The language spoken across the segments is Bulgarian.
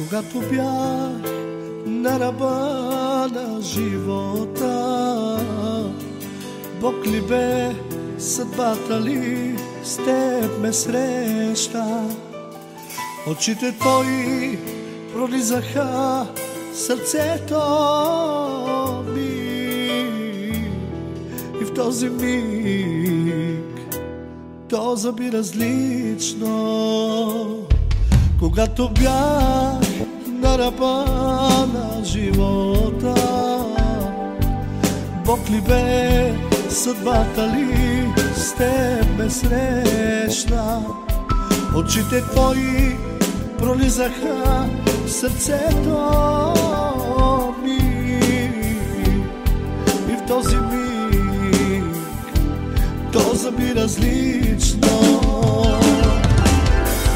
Когато бях на ръба на живота, Бог ли бе, съдбата ли с теб ме среща? Очите твои пролизаха сърцето ми и в този миг то заби различно. Когато бях на ръба на живота, Бог ли бе, съдбата ли с теб ме срещна? Очите твои пролизаха сърцето ми и в този миг то заби различно.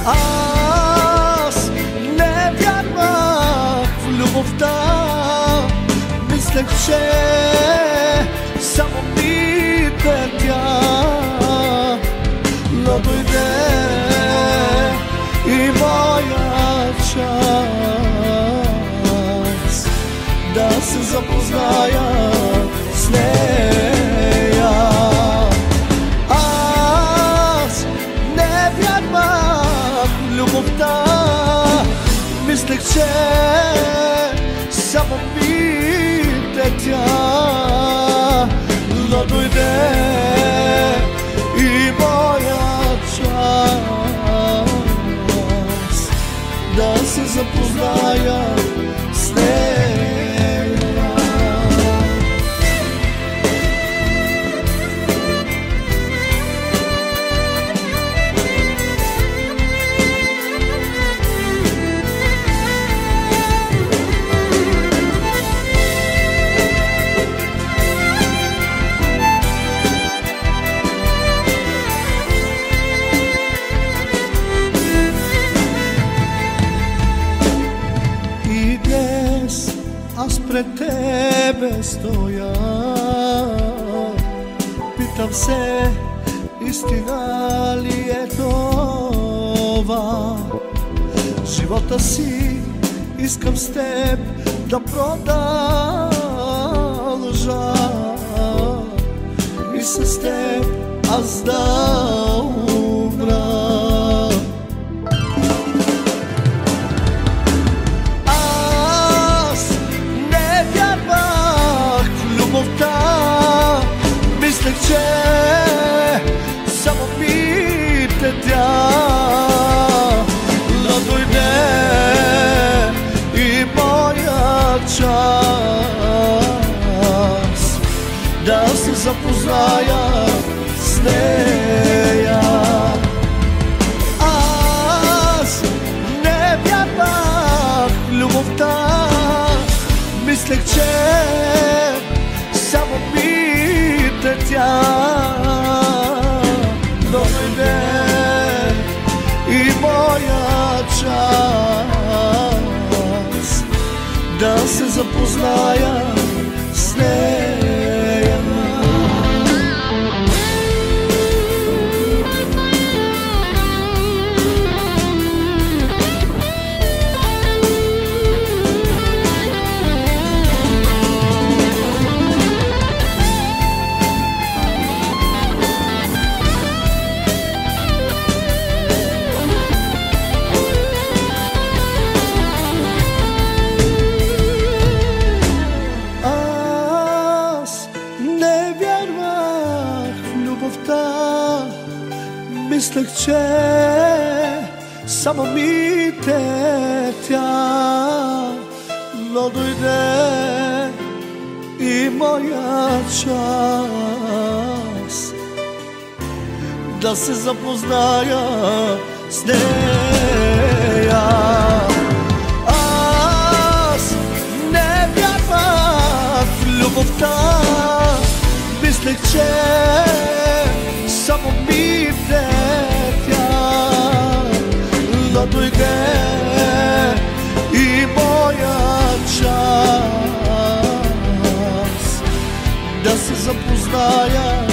Аз не вярвах в любовта, мислех, че само мите тя, но дойде и моя час да се запозная с нея. Аз не вярвах в любовта, мислех, че само мите тя, но дойде и моя час да се запозная с нея. Аз пред тебе стоя, питам се, истина ли е това? Живота си искам с теб да продължа и с теб аз да умра. Мислех, че само мите тя, но дойде и моя час да се запозная с нея. Аз не вярвах в любовта, мислех, че само мите тя, но дойде и моя час да се запозная с нея. Мислех, че само мите тя, но дойде и моя час да се запозная с нея. Аз не вярвах в любовта, мислех, че само мите тя, но дойде и моя час да се запозная